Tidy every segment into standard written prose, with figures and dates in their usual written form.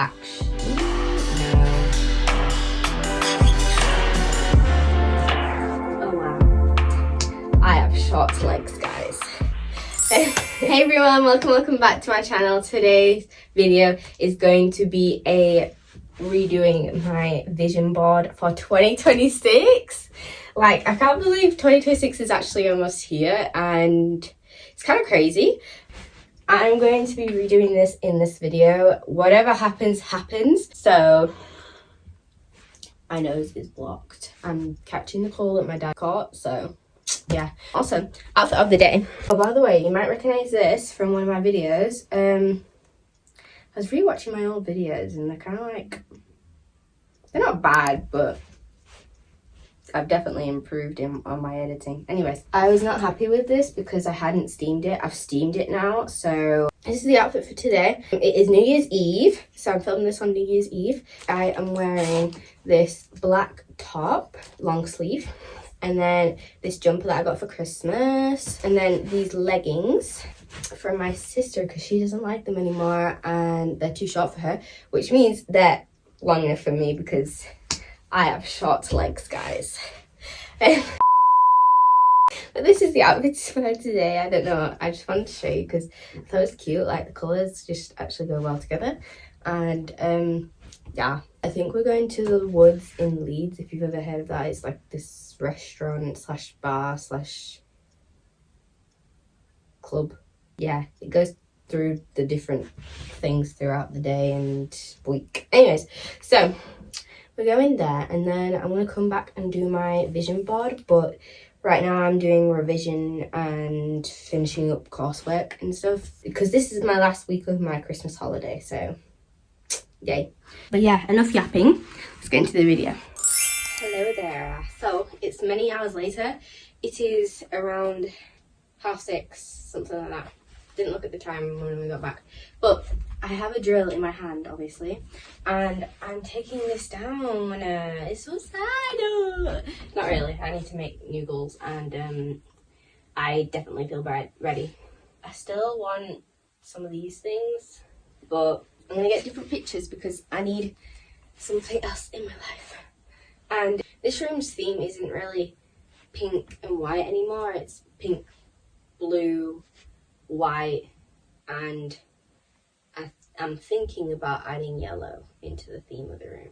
Actually, no. Oh wow. I have short legs, guys. Hey everyone, welcome back to my channel. Today's video is going to be a redoing my vision board for 2026. Like, I can't believe 2026 is actually almost here, and it's kind of crazy. I'm going to be redoing this in this video. Whatever happens, happens. So, my nose is blocked. I'm catching the cold that my dad caught, so yeah. Also, outfit of the day. Oh, by the way, you might recognize this from one of my videos. I was rewatching my old videos and they're kind of like, they're not bad, but I've definitely improved on my editing. Anyways, I was not happy with this because I hadn't steamed it. I've steamed it now. So this is the outfit for today. It is New Year's Eve. So I'm filming this on New Year's Eve. I am wearing this black top, long sleeve. And then this jumper that I got for Christmas. And then these leggings from my sister because she doesn't like them anymore. And they're too short for her. Which means they're long enough for me because I have short legs, guys. But this is the outfits for today. I don't know. I just wanted to show you because I thought it was cute. Like, the colours just actually go well together. And yeah, I think we're going to the Woods in Leeds. If you've ever heard of that, it's like this restaurant slash bar slash club. Yeah, it goes through the different things throughout the day and week. Anyways, so we're going there, and then I'm going to come back and do my vision board, but right now I'm doing revision and finishing up coursework and stuff because this is my last week of my Christmas holiday, so yay. But yeah, enough yapping, let's get into the video. Hello there. So it's many hours later. It is around 6:30, something like that. Didn't look at the time when we got back, but I have a drill in my hand, obviously, and I'm taking this down. It's so sad. Not really. I need to make new goals, and I definitely feel ready. I still want some of these things, but I'm gonna get different pictures because I need something else in my life. And this room's theme isn't really pink and white anymore. It's pink, blue, white, and I'm thinking about adding yellow into the theme of the room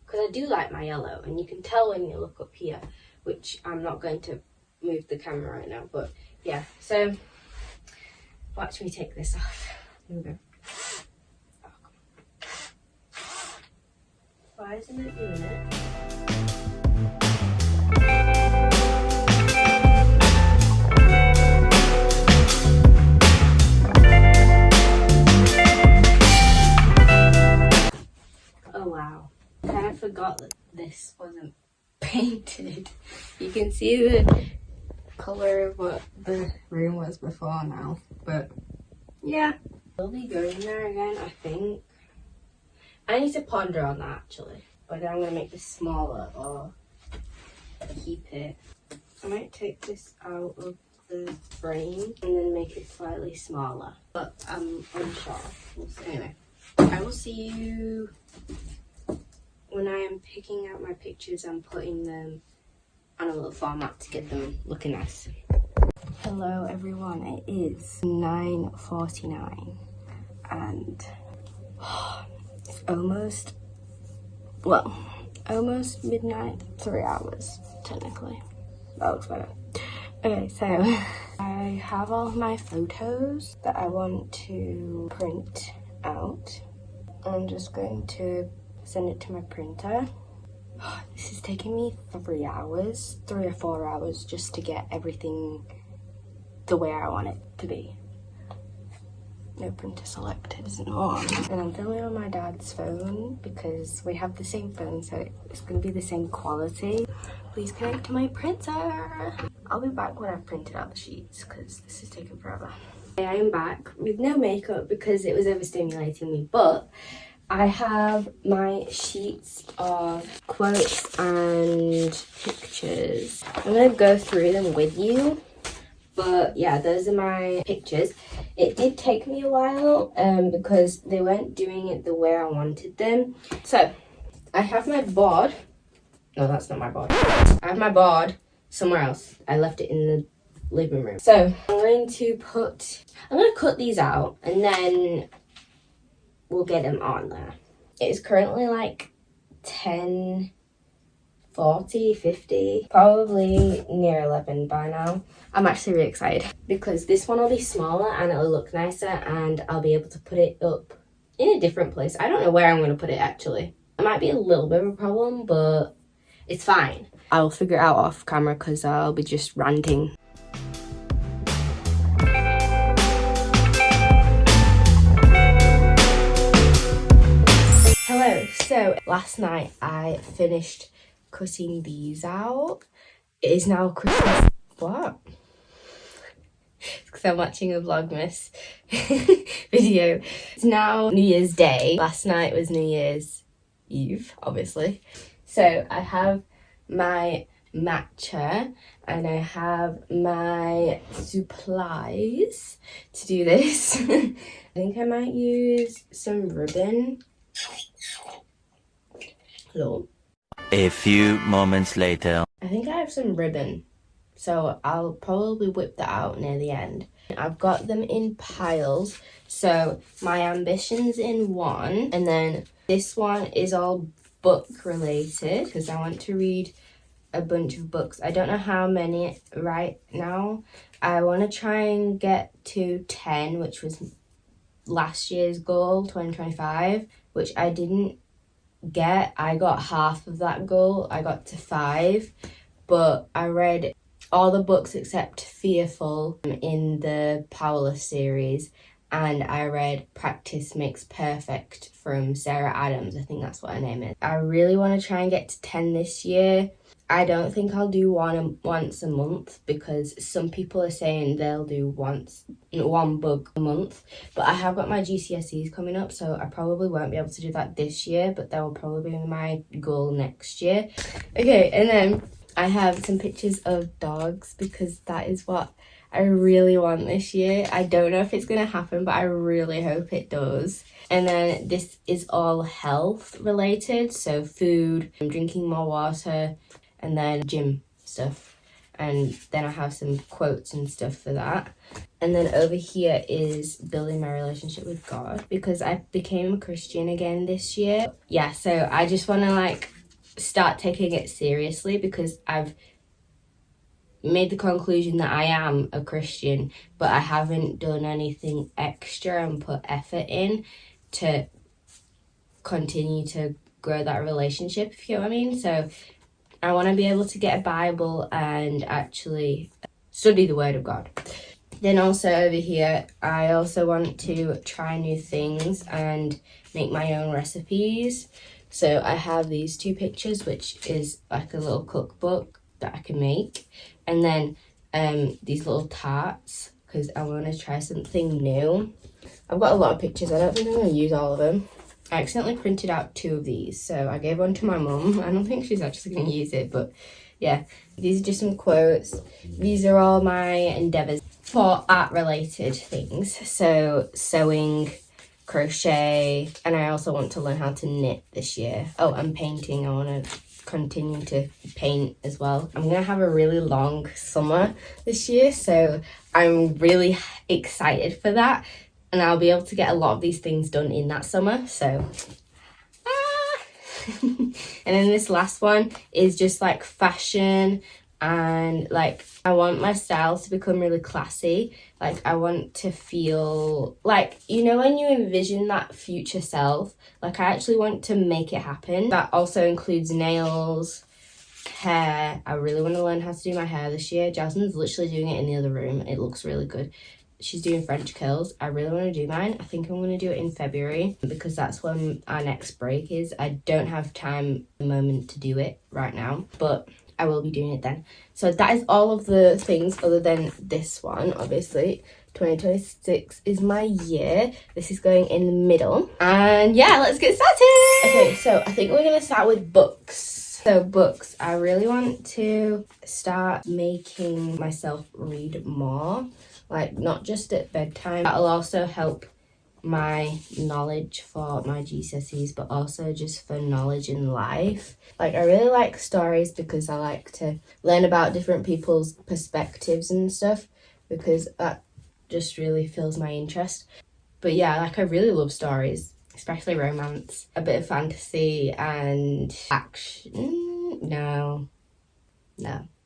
because I do like my yellow, and you can tell when you look up here, which I'm not going to move the camera right now, but yeah. So watch me take this off. Here we go. Oh, come on. Why isn't it doing it? Forgot that this wasn't painted. You can see the colour of what the room was before now, but yeah, I'll be going there again. I think I need to ponder on that actually, whether I'm gonna make this smaller or keep it. I might take this out of the frame and then make it slightly smaller, but I'm unsure. We'll see. Anyway, I will see you when I am picking out my pictures and putting them on a little format to get them looking nice. Hello everyone, it is 9:49 and it's almost midnight. 3 hours technically. That looks better. Okay, so I have all my photos that I want to print out. I'm just going to send it to my printer. This is taking me 3 hours, 3 or 4 hours just to get everything the way I want it to be. No printer selected, no. And I'm filming on my dad's phone because we have the same phone, so it's gonna be the same quality. Please connect to my printer. I'll be back when I've printed out the sheets because this is taking forever. I am back with no makeup because it was overstimulating me, but I have my sheets of quotes and pictures. I'm going to go through them with you. But yeah, those are my pictures. It did take me a while because they weren't doing it the way I wanted them. So I have my board. No, that's not my board. I have my board somewhere else. I left it in the living room. So I'm going to cut these out and then we'll get them on there. It's currently like 10, 40, 50, probably near 11 by now. I'm actually really excited because this one will be smaller and it'll look nicer and I'll be able to put it up in a different place. I don't know where I'm going to put it actually. It might be a little bit of a problem, but it's fine. I'll figure it out off camera because I'll be just ranting. Hello, so last night I finished cutting these out. It is now Christmas. What? Because I'm watching a Vlogmas video. It's now New Year's Day. Last night was New Year's Eve, obviously. So I have my matcha and I have my supplies to do this. I think I might use some ribbon. Hello. A few moments later. I think I have some ribbon, so I'll probably whip that out near the end. I've got them in piles, so my ambition's in one, and then this one is all book related because I want to read a bunch of books. I don't know how many right now. I want to try and get to 10, which was last year's goal, 2025, which I didn't get. I got half of that goal. I got to 5, but I read all the books except Fearful in the Powerless series, and I read Practice Makes Perfect from Sarah Adams. I think that's what her name is. I really want to try and get to 10 this year. I don't think I'll do once a month because some people are saying they'll do one book a month, but I have got my GCSEs coming up, so I probably won't be able to do that this year, but that will probably be my goal next year. Okay, and then I have some pictures of dogs because that is what I really want this year. I don't know if it's going to happen, but I really hope it does. And then this is all health related, so food, drinking more water, and then gym stuff. And then I have some quotes and stuff for that. And then over here is building my relationship with God because I became a Christian again this year. Yeah, so I just want to start taking it seriously because I've made the conclusion that I am a Christian, but I haven't done anything extra and put effort in to continue to grow that relationship, if you know what I mean. So I want to be able to get a Bible and actually study the Word of God. Then also over here, I also want to try new things and make my own recipes. So I have these 2 pictures, which is like a little cookbook that I can make. And then these little tarts, because I want to try something new. I've got a lot of pictures. I don't think I'm going to use all of them. I accidentally printed out 2 of these, so I gave one to my mum. I don't think she's actually going to use it, but yeah. These are just some quotes. These are all my endeavours for art-related things. So sewing, crochet, and I also want to learn how to knit this year. Oh, and painting. I want to continue to paint as well. I'm gonna have a really long summer this year, so I'm really excited for that, and I'll be able to get a lot of these things done in that summer. So and then this last one is just like fashion, and I want my style to become really classy. I want to feel when you envision that future self, I actually want to make it happen. That also includes nails, hair. I really want to learn how to do my hair this year. Jasmine's literally doing it in the other room. It looks really good. She's doing French curls. I really want to do mine. I think I'm going to do it in February because that's when our next break is. I don't have time at the moment to do it right now, but I will be doing it then. So that is all of the things other than this one, obviously. 2026 is my year. This is going in the middle. And yeah, let's get started. Okay, so I think we're going to start with books. So books, I really want to start making myself read more. like not just at bedtime. That'll also help my knowledge for my GCSEs, but also just for knowledge in life. Like I really like stories because I like to learn about different people's perspectives and stuff, because that just really fills my interest. But yeah, like I really love stories, especially romance, a bit of fantasy and action. No.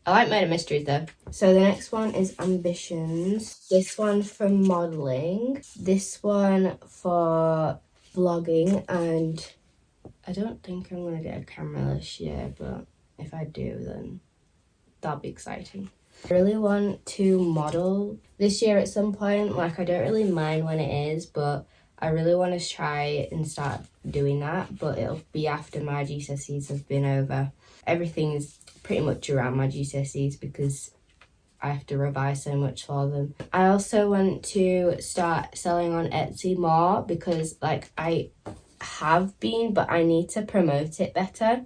I like murder mysteries though. So the next one is ambitions. This one for modelling. This one for vlogging, and I don't think I'm gonna get a camera this year, but if I do, then that'll be exciting. I really want to model this year at some point. Like I don't really mind when it is, but I really want to try and start doing that, but it'll be after my GCSEs have been over. Everything is pretty much around my GCSEs because I have to revise so much for them. I also want to start selling on Etsy more because like I have been, but I need to promote it better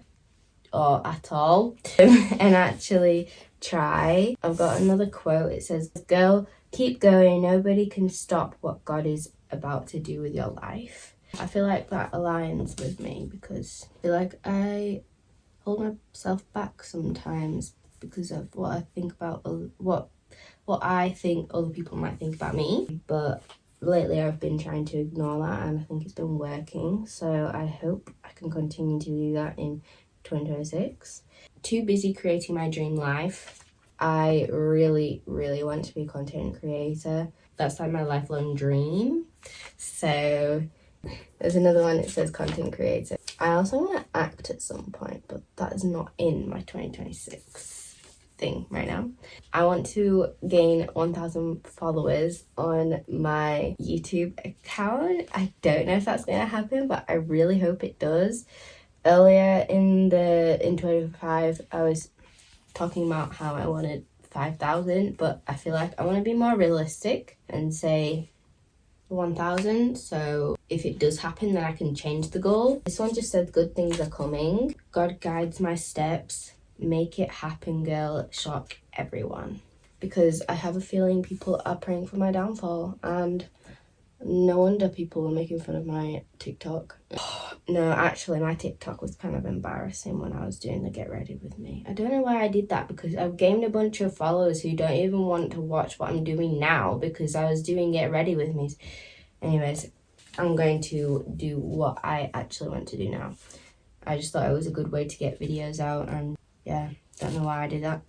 or at all and actually try. I've got another quote. It says, "Girl, keep going. Nobody can stop what God is about to do with your life." I feel like that aligns with me because I feel like I hold myself back sometimes because of what I think about what I think other people might think about me. But lately I've been trying to ignore that, and I think it's been working. So I hope I can continue to do that in 2026. Too busy creating my dream life. I really want to be a content creator. That's like my lifelong dream. So there's another one that says content creator. I also want to act at some point, but that is not in my 2026 thing right now. I want to gain 1,000 followers on my YouTube account. I don't know if that's going to happen, but I really hope it does. Earlier in 2025, I was talking about how I wanted 5,000, but I feel like I want to be more realistic and say 1,000. So if it does happen, then I can change the goal. This one just said good things are coming. God guides my steps. Make it happen, girl. Shock everyone. Because I have a feeling people are praying for my downfall, and no wonder people were making fun of my TikTok. No, actually my TikTok was kind of embarrassing when I was doing the get ready with me. I don't know why I did that, because I've gained a bunch of followers who don't even want to watch what I'm doing now because I was doing get ready with me. Anyways, I'm going to do what I actually want to do now. I just thought it was a good way to get videos out, and yeah, don't know why I did that.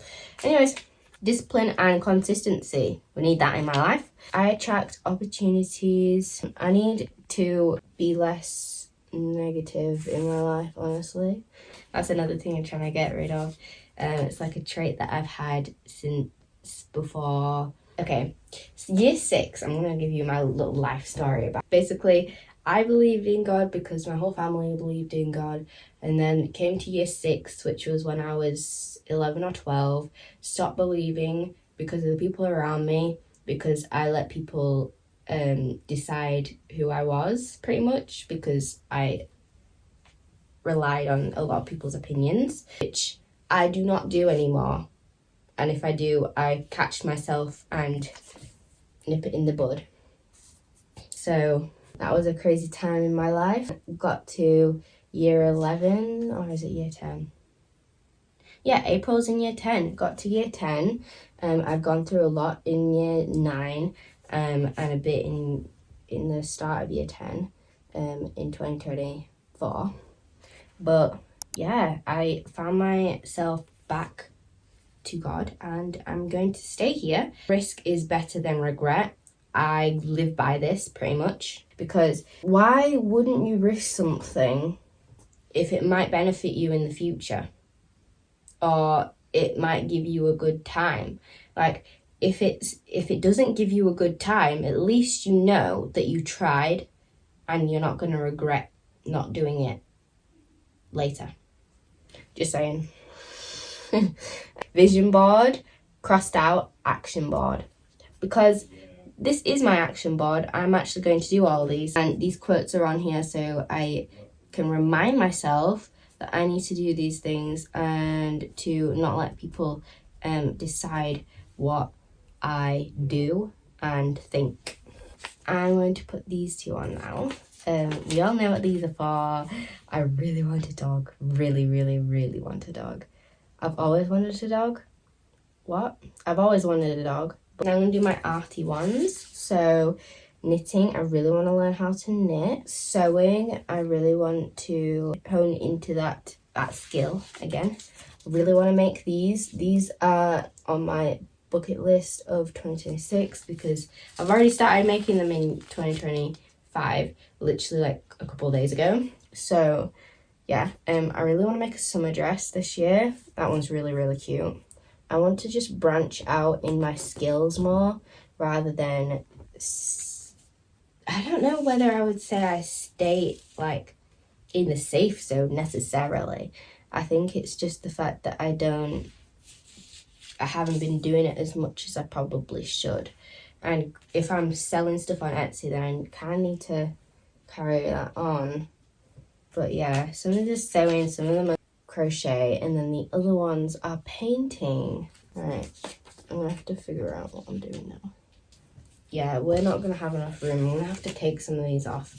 Anyways, discipline and consistency. We need that in my life. I attract opportunities. I need to be less negative in my life, honestly. That's another thing I'm trying to get rid of. It's like a trait that I've had since before. Okay, so year 6, I'm going to give you my little life story about. Basically, I believed in God because my whole family believed in God. And then it came to year 6, which was when I was 11 or 12, stopped believing because of the people around me, because I let people decide who I was, pretty much, because I relied on a lot of people's opinions, which I do not do anymore. And if I do, I catch myself and nip it in the bud. So that was a crazy time in my life. Got to year 11, or is it year 10? Yeah, April's in year 10. Got to year 10. I've gone through a lot in year 9 and a bit in the start of year 10 in 2024. But yeah, I found myself back to God, and I'm going to stay here. Risk is better than regret. I live by this pretty much, because why wouldn't you risk something if it might benefit you in the future, or it might give you a good time? Like if it doesn't give you a good time, at least you know that you tried and you're not going to regret not doing it later. Just saying. Vision board, crossed out, action board. Because this is my action board. I'm actually going to do all of these, and these quotes are on here so I can remind myself that I need to do these things and to not let people decide what I do and think. I'm going to put these two on now. We all know what these are for. I really want a dog. Really, really, really want a dog. I've always wanted a dog. What? I've always wanted a dog. But now I'm going to do my arty ones. So knitting, I really want to learn how to knit. Sewing, I really want to hone into that skill again. I really want to make these. These are on my bucket list of 2026 because I've already started making them in 2025, literally like a couple of days ago. So yeah, I really want to make a summer dress this year. That one's really, really cute. I want to just branch out in my skills more rather than, I don't know whether I would say I stay like in the safe zone necessarily. I think it's just the fact that I haven't been doing it as much as I probably should. And if I'm selling stuff on Etsy, then I kind of need to carry that on. But yeah, some of them are sewing, some of them are crochet, and then the other ones are painting. Right, I'm gonna have to figure out what I'm doing now. Yeah, we're not gonna have enough room. I'm gonna have to take some of these off.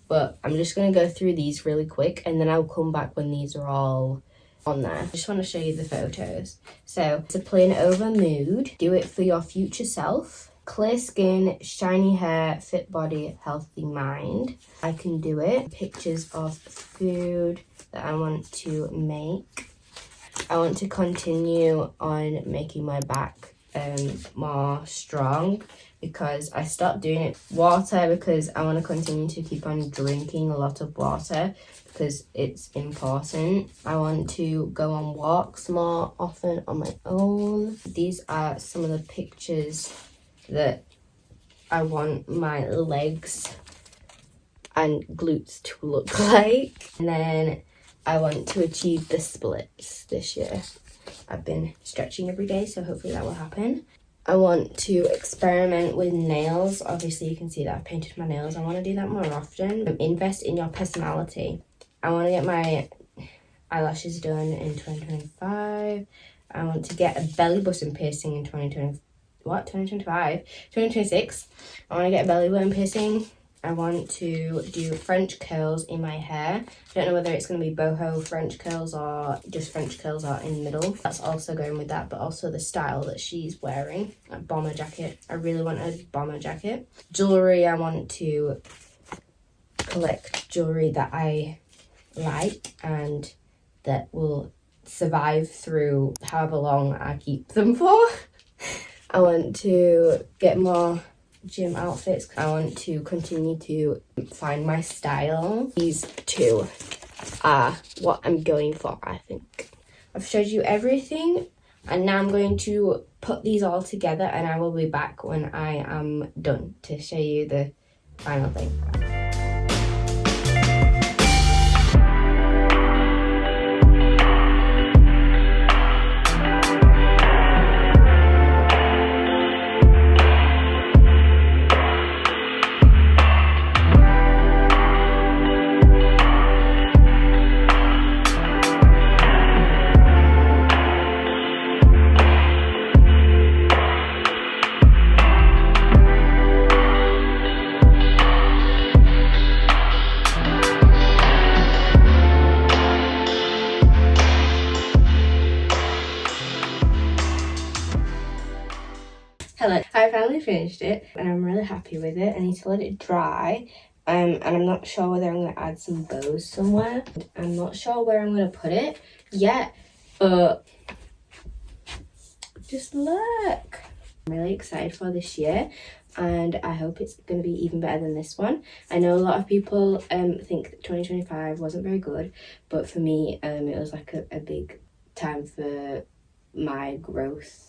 But I'm just gonna go through these really quick, and then I'll come back when these are all on there. I just want to show you the photos. So it's a plain over mood. Do it for your future self. Clear skin, shiny hair, fit body, healthy mind. I can do it. Pictures of food that I want to make. I want to continue on making my back more strong because I stopped doing it. Water, because I want to continue to keep on drinking a lot of water because it's important. I want to go on walks more often on my own. These are some of the pictures that I want my legs and glutes to look like. And then I want to achieve the splits this year. I've been stretching every day, so hopefully that will happen. I want to experiment with nails. Obviously, you can see that I've painted my nails. I want to do that more often. Invest in your personality. I want to get my eyelashes done in 2025. I want to get a belly button piercing in 2026. I want to get a belly button piercing. I want to do French curls in my hair. I don't know whether it's going to be boho French curls or just French curls are in the middle. That's also going with that, but also the style that she's wearing. A bomber jacket. I really want a bomber jacket. Jewellery, I want to collect jewellery that I like and that will survive through however long I keep them for. I want to get more gym outfits. I want to continue to find my style. These two are what I'm going for, I think. I've showed you everything and now I'm going to put these all together and I will be back when I am done to show you the final thing. Hello, I finally finished it and I'm really happy with it. I need to let it dry and I'm not sure whether I'm going to add some bows somewhere. I'm not sure where I'm going to put it yet, but just look. I'm really excited for this year and I hope it's going to be even better than this one. I know a lot of people think that 2025 wasn't very good, but for me it was like a big time for my growth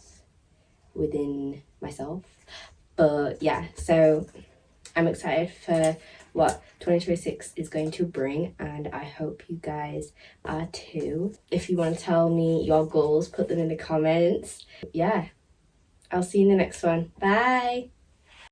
within myself. But yeah, so I'm excited for what 2026 is going to bring and I hope you guys are too. If you want to tell me your goals, put them in the comments. Yeah, I'll see you in the next one. Bye.